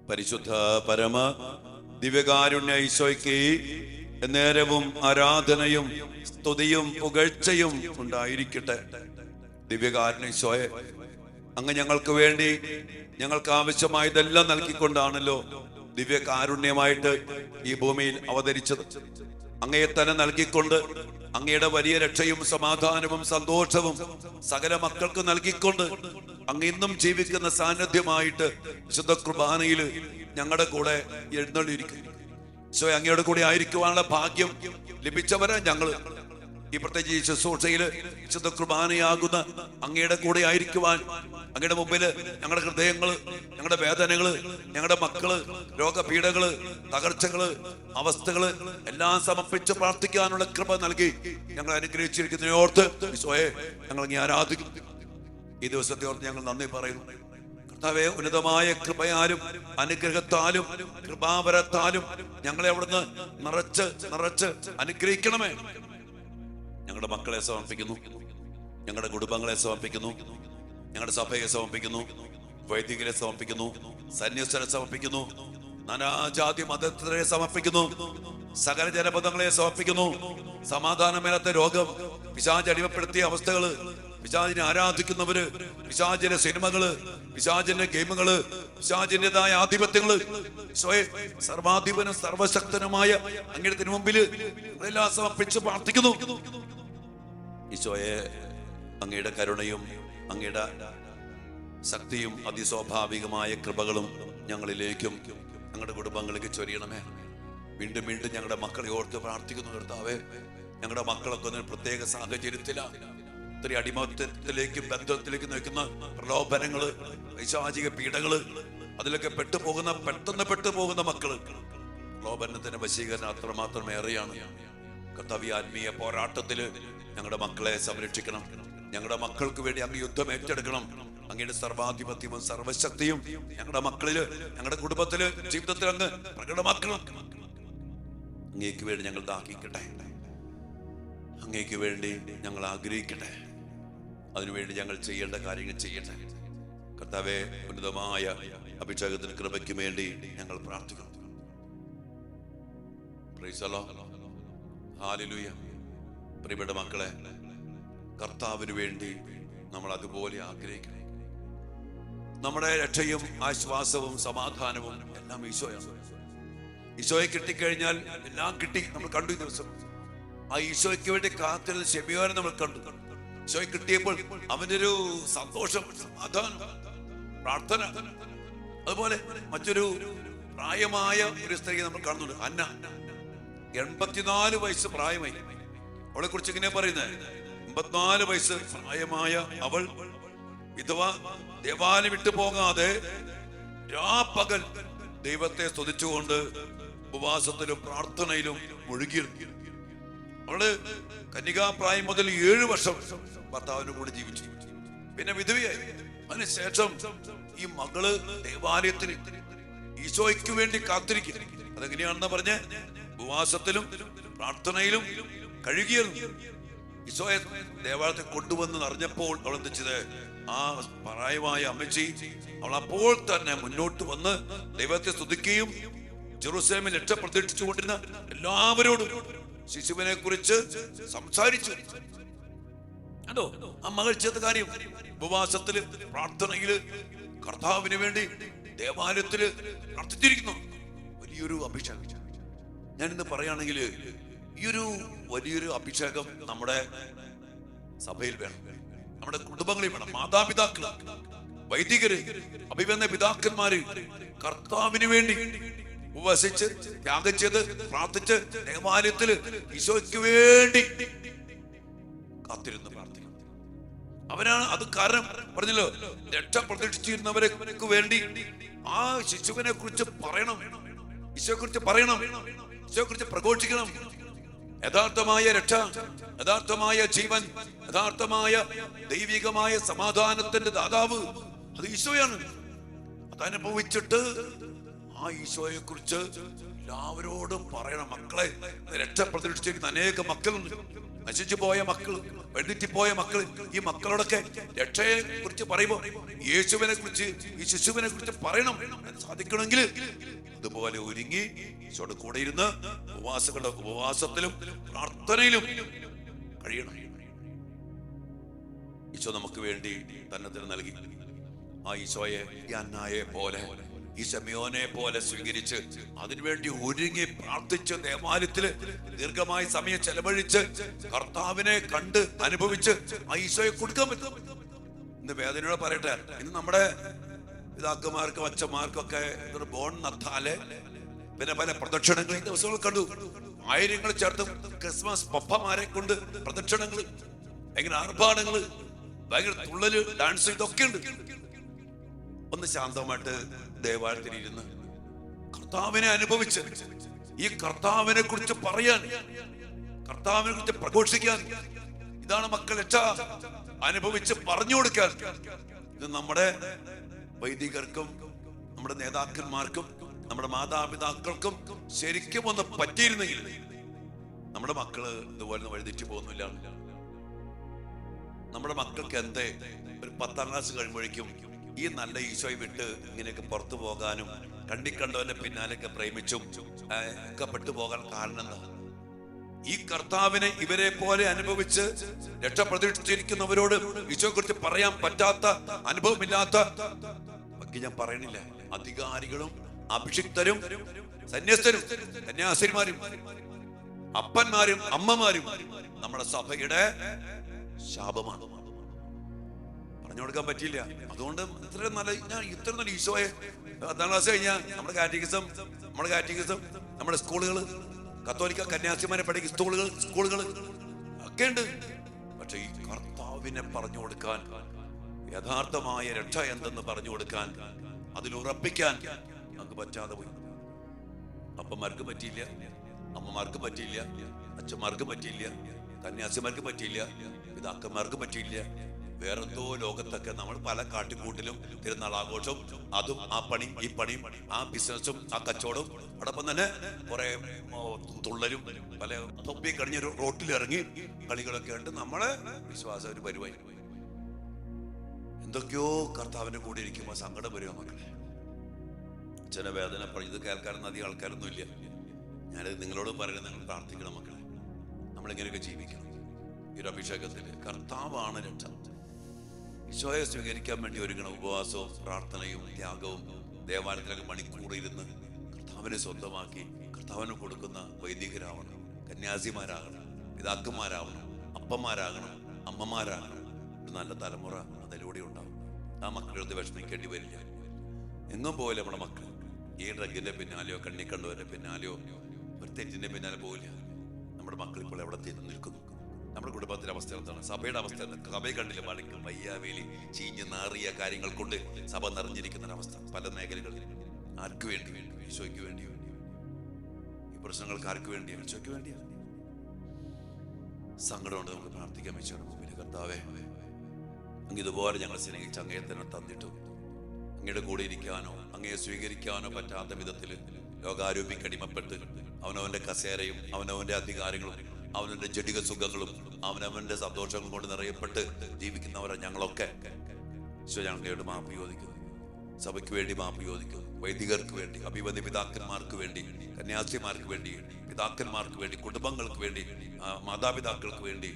പരിശുദ്ധ പരമ ദിവ്യകാരുണ്യ ഈശോയ്ക്ക് നേരവും ആരാധനയും സ്തുതിയും പുകഴ്ചയും ഉണ്ടായിരിക്കട്ടെ. ദിവ്യകാരുണ്യ ഈശോയെ, അങ്ങ് ഞങ്ങൾക്ക് വേണ്ടി ഞങ്ങൾക്ക് ആവശ്യമായതെല്ലാം നൽകിക്കൊണ്ടാണല്ലോ ദിവ്യകാരുണ്യമായിട്ട് ഈ ഭൂമിയിൽ അവതരിച്ചത്. അങ്ങയെ തന്നെ നൽകിക്കൊണ്ട്, അങ്ങയുടെ വലിയ രക്ഷയും സമാധാനവും സന്തോഷവും സകല മക്കൾക്ക് നൽകിക്കൊണ്ട് അങ്ങ് ഇന്നും ജീവിക്കുന്ന സാന്നിധ്യമായിട്ട് വിശുദ്ധ കുർബാനയിൽ ഞങ്ങളുടെ കൂടെ എഴുന്നള്ളിയിരിക്കുന്നു. ഈശോ, അങ്ങയുടെ കൂടെ ആയിരിക്കുവാനുള്ള ഭാഗ്യം ലഭിച്ചവരാ ഞങ്ങൾ. ഈ പ്രത്യേകിച്ച് ഈ ശുശ്രൂഷയില് വിശുദ്ധ കുർബാനയാകുന്ന അങ്ങയുടെ കൂടെ ആയിരിക്കുവാൻ, അങ്ങയുടെ മുമ്പില് ഞങ്ങളുടെ ഹൃദയങ്ങള്, ഞങ്ങളുടെ വേദനകള്, ഞങ്ങളുടെ മക്കള്, രോഗപീഠകള്, തകർച്ചകള്, അവസ്ഥകള് എല്ലാം സമർപ്പിച്ച് പ്രാർത്ഥിക്കാനുള്ള കൃപ നൽകി ഞങ്ങൾ അനുഗ്രഹിച്ചിരിക്കുന്നതിനോർത്ത് ഈശോയെ ഞങ്ങൾ അങ്ങ് ആരാധിക്കുന്നു. ഈ ദിവസത്തെ ഓർത്ത് ഞങ്ങൾ നന്ദി പറയുന്നു. കർത്താവേ, ഉന്നതമായ കൃപയാലും അനുഗ്രഹത്താലും കൃപാവരത്താലും ഞങ്ങളെ അവിടുന്ന് നിറച്ച് അനുഗ്രഹിക്കണമേ. ഞങ്ങളുടെ മക്കളെ സമർപ്പിക്കുന്നു, ഞങ്ങളുടെ കുടുംബങ്ങളെ സമർപ്പിക്കുന്നു, ഞങ്ങളുടെ സഭയെ സമർപ്പിക്കുന്നു, വൈദികരെ സമർപ്പിക്കുന്നു, സന്യസ്തരെ സമർപ്പിക്കുന്നു, നാനാജാതി മതസ്ഥരെ സമർപ്പിക്കുന്നു, സകല ജനപദങ്ങളെ സമർപ്പിക്കുന്നു. സമാധാനമില്ലാത്ത രോഗം, പിശാച് അടിമപ്പെടുത്തിയ അവസ്ഥകള്, പിശാചിനെ ആരാധിക്കുന്നവര്, പിശാചിന്റെ സിനിമകള്, പിശാചിന്റെ ഗെയിമുകള്, പിശാചിന്റേതായ ആധിപത്യങ്ങള്, സർവാധിപനും സർവശക്തനുമായ അങ്ങയുടെ തിരുമുമ്പില് എല്ലാം സമർപ്പിച്ച് പ്രാർത്ഥിക്കുന്നു. ഈശോയെ, അങ്ങയുടെ കരുണയും അങ്ങയുടെ ശക്തിയും അതിസ്വാഭാവികമായ കൃപകളും ഞങ്ങളിലേക്കും ഞങ്ങളുടെ കുടുംബങ്ങളിലേക്ക് ചൊരിയണമേ. വീണ്ടും വീണ്ടും ഞങ്ങളുടെ മക്കളെ ഓർത്ത് പ്രാർത്ഥിക്കുന്നു. കർത്താവേ, ഞങ്ങളുടെ മക്കളൊക്കെ ഒരു പ്രത്യേക സാഹചര്യത്തിലാണ്. ഒത്തിരി അടിമത്തത്തിലേക്കും ബന്ധത്തിലേക്ക് നയിക്കുന്ന പ്രലോഭനങ്ങള്, പൈശാചിക പീഡകള്, അതിലൊക്കെ പെട്ടെന്ന് പെട്ടുപോകുന്ന മക്കള്. പ്രലോഭനത്തിന്റെ വശീകരണം അത്രമാത്രം ഏറെയാണ്. കർത്താവേ, ആത്മീയ പോരാട്ടത്തില് ഞങ്ങളുടെ മക്കളെ സംരക്ഷിക്കണം. ഞങ്ങളുടെ മക്കൾക്ക് വേണ്ടി അങ്ങ് യുദ്ധം ഏറ്റെടുക്കണം. അങ്ങയുടെ സർവാധിപത്യവും സർവശക്തിയും ഞങ്ങളുടെ മക്കളില്, ഞങ്ങളുടെ കുടുംബത്തില്, ജീവിതത്തിൽ അങ്ങ് പ്രകടമാക്കണം. അങ്ങേക്ക് വേണ്ടി ഞങ്ങൾ ദാഹിക്കട്ടെ, അങ്ങേക്ക് വേണ്ടി ഞങ്ങൾ ആഗ്രഹിക്കട്ടെ. അതിനുവേണ്ടി ഞങ്ങൾ ചെയ്യേണ്ട കാര്യങ്ങൾ ചെയ്യട്ടെ. കർത്താവേ, ഉന്നതമായ അഭിഷേകത്തിന് കൃപയ്ക്ക് വേണ്ടി ഞങ്ങൾ പ്രാർത്ഥിക്കുന്നു. Praise the Lord. ഹല്ലേലൂയ. പ്രിയപ്പെട്ട മക്കളെ, കർത്താവിന് വേണ്ടി നമ്മൾ അതുപോലെ ആഗ്രഹിക്കണം. നമ്മുടെ രക്ഷയും ആശ്വാസവും സമാധാനവും എല്ലാം ഈശോയാണ്. ഈശോയെ കിട്ടിക്കഴിഞ്ഞാൽ എല്ലാം കിട്ടി. നമ്മൾ കണ്ടു ഈ ദിവസം ആ ഈശോയ്ക്ക് വേണ്ടി കാത്തിരുന്ന ശെമിയോനെ നമ്മൾ കണ്ടു. ഈശോയെ കിട്ടിയപ്പോൾ അവന്റെ ഒരു സന്തോഷം, സമാധാനം, പ്രാർത്ഥന. അതുപോലെ മറ്റൊരു പ്രായമായ ഒരു സ്ത്രീയെ നമ്മൾ കാണുന്നുണ്ട്, അന്ന. 84 വയസ്സ് പ്രായമായി. അവളെ കുറിച്ച് ഇങ്ങനെ പറയുന്നത്, 84 വയസ്സ് പ്രായമായ അവൾ വിധവ, ദേവാലയം വിട്ടു പോകാതെ രാപ്പകൽ ദൈവത്തെ സ്തുതിച്ചുകൊണ്ട് ഉപവാസത്തിലും പ്രാർത്ഥനയിലും മുഴുകിയിരുന്നു. അവള് കന്യകാപ്രായം മുതൽ 7 വർഷം ഭർത്താവിന് കൂടെ ജീവിച്ചു. പിന്നെ വിധവയായി. അതിനുശേഷം ഈ മകള് ദേവാലയത്തിന് ഈശോയ്ക്ക് വേണ്ടി കാത്തിരിക്കും. അതെങ്ങനെയാണെന്ന് പറഞ്ഞ് ഉപവാസത്തിലും പ്രാർത്ഥനയിലും കഴുകിയിരുന്നു. ഈശോയെ ദേവാലയത്തിൽ കൊണ്ടുവന്ന് അറിഞ്ഞപ്പോൾ അവൾ എന്ത് ചെയ്ത്, ആ പ്രായമായ അമ്മച്ചി അവൾ അപ്പോൾ തന്നെ മുന്നോട്ട് വന്ന് ദൈവത്തെ സ്തുതിക്കുകയും ജെറുസലേമിൽ രക്ഷ പ്രതീക്ഷിച്ചുകൊണ്ടിരുന്ന എല്ലാവരോടും ശിശുവിനെ കുറിച്ച് സംസാരിച്ചു. അതോ ആ മകൾ ചെയ്ത കാര്യം ഉപവാസത്തില് പ്രാർത്ഥനയില് കർത്താവിന് വേണ്ടി ദേവാലയത്തില് പ്രാർത്ഥിച്ചിരിക്കുന്നു. വലിയൊരു അഭിഷേകം. ഞാനിന്ന് പറയുകയാണെങ്കിൽ ഈ ഒരു വലിയൊരു അഭിഷേകം നമ്മുടെ സഭയിൽ വേണം, നമ്മുടെ കുടുംബങ്ങളിൽ വേണം. മാതാപിതാക്കള്, വൈദികര്, അഭിവന്യ പിതാക്കന്മാര് കർത്താവിന് വേണ്ടി ഉപവസിച്ച് ത്യാഗം ചെയ്ത് പ്രാർത്ഥിച്ച് ദേവാലയത്തില് ഈശോയ്ക്ക് വേണ്ടി കാത്തിരുന്ന് പ്രാർത്ഥിക്കണം. അവരാണ് അത്. കാരണം പറഞ്ഞല്ലോ, രക്ഷ പ്രതീക്ഷിച്ചിരുന്നവരെ വേണ്ടി ആ ശിശുവിനെ കുറിച്ച് പറയണം, ഈശോയെ കുറിച്ച് പറയണം, ഈശോയെ കുറിച്ച് പ്രഘോഷിക്കണം. യഥാർത്ഥമായ രക്ഷ, യഥാർത്ഥമായ ജീവൻ, യഥാർത്ഥമായ ദൈവികമായ സമാധാനത്തിന്റെ ദാതാവ് അത് ഈശോയാണ്. അതനുഭവിച്ചിട്ട് ആ ഈശോയെ കുറിച്ച് എല്ലാവരോടും പറയണം. മക്കളെ, രക്ഷ പ്രതീക്ഷിച്ചിരിക്കുന്ന അനേക മക്കളുണ്ട്. നശിച്ചു പോയ മക്കള്, വഴിതെറ്റിപ്പോയ മക്കള്, ഈ മക്കളോടൊക്കെ രക്ഷയെ കുറിച്ച് പറയുമ്പോ യേശുവിനെ കുറിച്ച്, ഈ ശിശുവിനെ കുറിച്ച് പറയണം. സാധിക്കണമെങ്കിൽ ഇതുപോലെ ഒരുങ്ങി ഈശോയുടെ കൂടെ ഇരുന്ന് ഉപവാസത്തിലും പ്രാർത്ഥനയിലും കഴിയണം. ഈശോ നമുക്ക് വേണ്ടി തന്നെ നൽകി. ആ ഈശോയെ ഈ അന്നായെ പോലെ, ഈ ശമയോനെ പോലെ സ്വീകരിച്ച് അതിനുവേണ്ടി ഒരുങ്ങി പ്രാർത്ഥിച്ച് ദേവാലയത്തില് ദീർഘമായ സമയം ചെലവഴിച്ച് കർത്താവിനെ കണ്ട് അനുഭവിച്ച് ആ ഈശോയെ കൊടുക്കാൻ പറ്റും. ഇന്ന് വേദനയോടെ പറയട്ടെ, ഇന്ന് നമ്മുടെ പിതാക്കന്മാർക്കും അച്ഛന്മാർക്കും ഒക്കെ ബോൺ നത്താല് പിന്നെ പല പ്രദക്ഷിണങ്ങൾ ഈ ദിവസങ്ങൾ കണ്ടു. ആയിരങ്ങൾ ചേർത്ത് ക്രിസ്മസ് പപ്പമാരെ കൊണ്ട് പ്രദക്ഷിണങ്ങൾ, ഭയങ്കര ആർഭാടങ്ങള്, ഭയങ്കര തുള്ളല്, ഡാൻസ്, ഇതൊക്കെ ഉണ്ട്. ഒന്ന് ശാന്തമായിട്ട് ദേവാലയത്തിൽ ഇരുന്ന് കർത്താവിനെ അനുഭവിച്ച് ഈ കർത്താവിനെ കുറിച്ച് പറയാൻ, കർത്താവിനെ കുറിച്ച് പ്രഘോഷിക്കാൻ, ഇതാണ് മക്കൾ രക്ഷ അനുഭവിച്ച് പറഞ്ഞു കൊടുക്കാൻ. ഇത് നമ്മുടെ വൈദികർക്കും നമ്മുടെ നേതാക്കന്മാർക്കും നമ്മുടെ മാതാപിതാക്കൾക്കും ശരിക്കും ഒന്ന് പറ്റിയിരുന്നെങ്കിൽ നമ്മുടെ മക്കള് ഇതുപോലെ വഴിതെറ്റി പോകുന്നില്ല. നമ്മുടെ മക്കൾക്ക് എന്തേ ഒരു 10ാം ക്ലാസ് കഴിയുമ്പോഴേക്കും ഈ നല്ല ഈശോയെ വിട്ട് ഇങ്ങനെയൊക്കെ പുറത്തു പോകാനും കണ്ടിക്കണ്ടവന്റെ പിന്നാലെയൊക്കെ പ്രേമിച്ചും ഒക്കെ പെട്ടുപോകാൻ കാരണം എന്താ? ഈ കർത്താവിനെ ഇവരെ പോലെ അനുഭവിച്ച് രക്ഷപ്രതീക്ഷിച്ചിരിക്കുന്നവരോട് ഈശോയെ കുറിച്ച് പറയാൻ പറ്റാത്ത, അനുഭവമില്ലാത്ത, ബാക്കി ഞാൻ പറയണില്ല, അധികാരികളും അഭിഷിക്തരും സന്യസ്തരും സന്യാസിമാരും അപ്പന്മാരും അമ്മമാരും നമ്മുടെ സഭയുടെ ശാപമാണ്. പറഞ്ഞു കൊടുക്കാൻ പറ്റില്ല. അതുകൊണ്ട് ഇത്ര നല്ല ഈശോയെ 10ാം ക്ലാസ് കഴിഞ്ഞാൽ നമ്മുടെ കാറ്റഗിസം നമ്മുടെ സ്കൂളുകൾ, കത്തോലിക്ക കന്യാസിമാരെ പഠിക്കുന്ന സ്കൂളുകൾ ഒക്കെ ഉണ്ട്. പക്ഷെ ഈ കർത്താവിനെ പറഞ്ഞു കൊടുക്കാൻ, യഥാർത്ഥമായ രക്ഷ എന്തെന്ന് പറഞ്ഞു കൊടുക്കാൻ, അതിലുറപ്പിക്കാൻ നമുക്ക് പറ്റാതെ പോയി. അപ്പന്മാർക്ക് പറ്റിയില്ല, അമ്മമാർക്ക് പറ്റിയില്ല, അച്ഛന്മാർക്ക് പറ്റിയില്ല, കന്യാസിമാർക്ക് പറ്റിയില്ല, പിതാക്കന്മാർക്ക് പറ്റിയില്ല. വേറെന്തോ ലോകത്തൊക്കെ നമ്മൾ പല കാട്ടിക്കൂട്ടിലും തിരുനാൾ ആഘോഷവും അതും ആ പണിയും ഈ പണിയും ആ ബിസിനസ്സും ആ കച്ചവടവും അതോടൊപ്പം തന്നെ കുറെ തുള്ളലും പല തൊപ്പി കഴിഞ്ഞൊരു റോട്ടിലിറങ്ങി കളികളൊക്കെ ഉണ്ട്. നമ്മളെ വിശ്വാസം ഒരു പരിപാടി. എന്തൊക്കെയോ കർത്താവിന്റെ കൂടെ ഇരിക്കുമ്പോൾ സങ്കടം വരിക മക്കളെ. ചില വേദന പറഞ്ഞത് കേൾക്കാനൊന്നും അധികം ആൾക്കാരൊന്നും ഇല്ല. ഞാനത് നിങ്ങളോട് പറയുന്നത്, നിങ്ങൾ പ്രാർത്ഥിക്കണം മക്കളെ. നമ്മളിങ്ങനെയൊക്കെ ജീവിക്കണം. ഈ ഒരു അഭിഷേകത്തില് കർത്താവാണ് രക്ഷ. ഈശോയെ സ്വീകരിക്കാൻ വേണ്ടി ഒരുങ്ങണം. ഉപവാസവും പ്രാർത്ഥനയും ത്യാഗവും ദേവാലയത്തിലൊക്കെ മണിക്കൂർ ഇരുന്ന് കർത്താവിനെ സ്വന്തമാക്കി കർത്താവിന് കൊടുക്കുന്ന വൈദികരാവണം, കന്യാസിമാരാകണം, പിതാക്കന്മാരാവണം, അപ്പന്മാരാകണം, അമ്മമാരാകണം. ഒരു നല്ല തലമുറ അതിലൂടെ ഉണ്ടാവും. ആ മക്കളെടുത്ത് വിഷമിക്കേണ്ടി വരില്ല. എങ്ങും പോലെ നമ്മുടെ മക്കൾ ഈ ഡ്രഗിന്റെ പിന്നാലെയോ കണ്ണിക്കണ്ടവരുടെ പിന്നാലെയോ ഒരു തെറ്റിന്റെ പിന്നാലെ പോവില്ല. നമ്മുടെ മക്കൾ ഇപ്പോൾ എവിടെ നിൽക്കുന്നു? നമ്മുടെ കുടുംബത്തിന്റെ അവസ്ഥ എന്താണ്? സഭയുടെ അവസ്ഥ എന്താണ്? സഭയെ കണ്ടില്ല, മണിക്കും വയ്യാവേലി ചീഞ്ഞ് നാറിയ കാര്യങ്ങൾ കൊണ്ട് സഭ നിറഞ്ഞിരിക്കുന്ന അവസ്ഥ പല മേഖലകളിൽ. ആർക്ക് വേണ്ടി? ഈശോയ്ക്ക് വേണ്ടി. ഈ പ്രശ്നങ്ങൾക്ക് ആർക്ക് വേണ്ടിയാണ്? ഈശോയ്ക്ക് വേണ്ടിയാണ്. സങ്കടമുണ്ട്. നമുക്ക് പ്രാർത്ഥിക്കാൻ വെച്ചാണ് മുമ്പിൽ. കർത്താവേ, അങ്ങ് ഇതുപോലെ ഞങ്ങൾ സ്നേഹിച്ച് അങ്ങയെ തന്നെ തന്നിട്ടും അങ്ങയുടെ കൂടെ ഇരിക്കാനോ അങ്ങയെ സ്വീകരിക്കാനോ പറ്റാത്ത വിധത്തിൽ ലോകാരൂപിക്ക് അടിമപ്പെട്ട് അവനവന്റെ കസേരയും അവനവന്റെ അധികാരങ്ങളും അവനവന്റെ ജഡിക സുഖങ്ങളും അവനവന്റെ സന്തോഷങ്ങൾ കൊണ്ട് നിറയപ്പെട്ട് ജീവിക്കുന്നവരെ ഞങ്ങളൊക്കെ ഞങ്ങളോട് മാപ്പ് ചോദിക്കുന്നു. സഭയ്ക്ക് വേണ്ടി മാപ്പ് ചോദിക്കുന്നു. വൈദികർക്ക് വേണ്ടി, അഭിവന്യ പിതാക്കന്മാർക്ക് വേണ്ടി, കന്യാസിമാർക്ക് വേണ്ടി, പിതാക്കന്മാർക്ക് വേണ്ടി, കുടുംബങ്ങൾക്ക് വേണ്ടി, മാതാപിതാക്കൾക്ക് വേണ്ടി,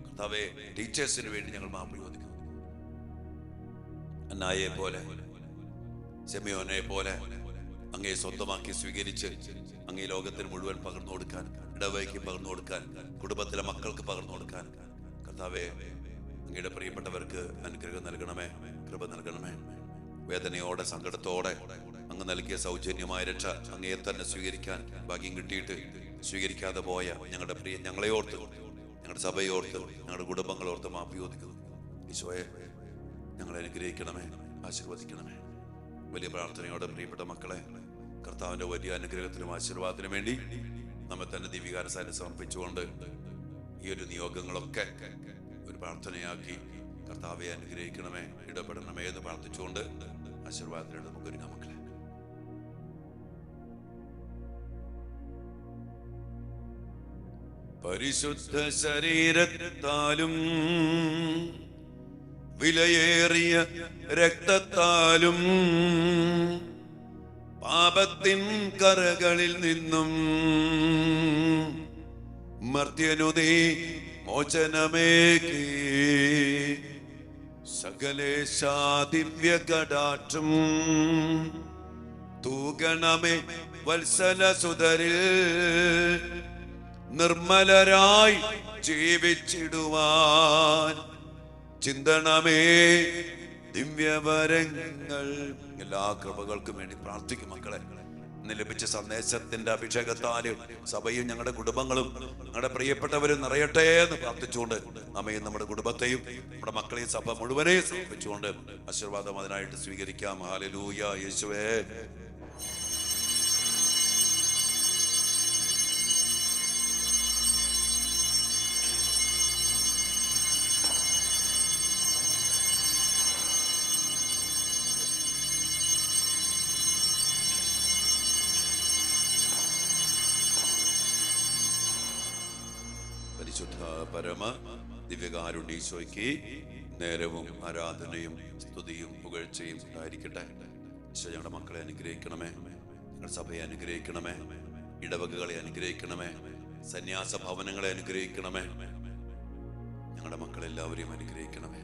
കർത്താവേ ടീച്ചേഴ്സിന് വേണ്ടി ഞങ്ങൾ മാപ്പ് ചോദിക്കുന്നു. അന്നായെ പോലെ ശമയോനെ പോലെ അങ്ങയെ സ്വന്തമാക്കി സ്വീകരിച്ച് അങ്ങേ ലോകത്തിന് മുഴുവൻ പകർന്നു കൊടുക്കാൻ, ഇടവയ്ക്ക് പകർന്നു കൊടുക്കാൻ, കുടുംബത്തിലെ മക്കൾക്ക് പകർന്നു കൊടുക്കാൻ കർത്താവേ അങ്ങയുടെ പ്രിയപ്പെട്ടവർക്ക് അനുഗ്രഹം നൽകണമേ, കൃപ നൽകണമേ. വേദനയോടെ സങ്കടത്തോടെ അങ്ങ് നൽകിയ സൗജന്യമായ രക്ഷ അങ്ങയെ തന്നെ സ്വീകരിക്കാൻ ഭാഗ്യം കിട്ടിയിട്ട് സ്വീകരിക്കാതെ പോയ ഞങ്ങളെ ഓർത്ത്, ഞങ്ങളുടെ സഭയെ ഓർത്ത്, ഞങ്ങളുടെ കുടുംബങ്ങളെ ഓർത്ത് മാപ്പ് ചോദിക്കുന്നു. ഈശോയെ ഞങ്ങളെ അനുഗ്രഹിക്കണമേ, ആശീർവദിക്കണമേ. വലിയ പ്രാർത്ഥനയോടെ പ്രിയപ്പെട്ട മക്കളെ, കർത്താവിന്റെ വലിയ അനുഗ്രഹത്തിനും ആശീർവാദത്തിനും വേണ്ടി നമ്മെ തന്നെ ദിവ്യകാരസായി സമർപ്പിച്ചുകൊണ്ട് ഈ ഒരു നിയോഗങ്ങളൊക്കെ ഒരു പ്രാർത്ഥനയാക്കി കർത്താവെ അനുഗ്രഹിക്കണമേ, ഇടപെടണമേ എന്ന് പ്രാർത്ഥിച്ചുകൊണ്ട് ആശീർവാദത്തിനോട് നമുക്കൊരുങ്ങാം മക്കളെ. പരിശുദ്ധ ശരീരത്താലും വിലയേറിയ രക്തത്താലും പാപത്തിൻ കറകളിൽ നിന്നും മർത്യനുദേ മോചനമേകി സകലേശാ ദിവ്യ കടാക്ഷം തൂകണമേ വത്സല സുതരിൽ നിർമ്മലരായി ജീവിച്ചിടുവാൻ ചിന്തണമേ ദിവ്യവരങ്ങൾ. എല്ലാ കൃപകൾക്കും വേണ്ടി പ്രാർത്ഥിക്കും മക്കളെ. ഇന്ന് ലഭിച്ച സന്ദേശത്തിന്റെ അഭിഷേകത്താല് സഭയും ഞങ്ങളുടെ കുടുംബങ്ങളും ഞങ്ങളുടെ പ്രിയപ്പെട്ടവരും നിറയട്ടെ എന്ന് പ്രാർത്ഥിച്ചുകൊണ്ട് നമ്മയും നമ്മുടെ കുടുംബത്തെയും നമ്മുടെ മക്കളെയും സഭ മുഴുവനെയും സമർപ്പിച്ചുകൊണ്ട് ആശീർവാദം അതിനായിട്ട് സ്വീകരിക്കാം. ഹല്ലേലൂയ. യേശുവേ പരിശുദ്ധ പരമ ദിവ്യകാരുണ്യ ഈശോയ്ക്ക് നേരവും ആരാധനയും സ്തുതിയും പുകഴ്ചയും ഉണ്ടായിരിക്കട്ടെ. ഈശോ ഞങ്ങളുടെ മക്കളെ അനുഗ്രഹിക്കണമേ, ഞങ്ങളുടെ സഭയെ അനുഗ്രഹിക്കണമേ, ഇടവകകളെ അനുഗ്രഹിക്കണമേ, സന്യാസ ഭവനങ്ങളെ അനുഗ്രഹിക്കണമേ, ഞങ്ങളുടെ മക്കളെല്ലാവരെയും അനുഗ്രഹിക്കണമേ.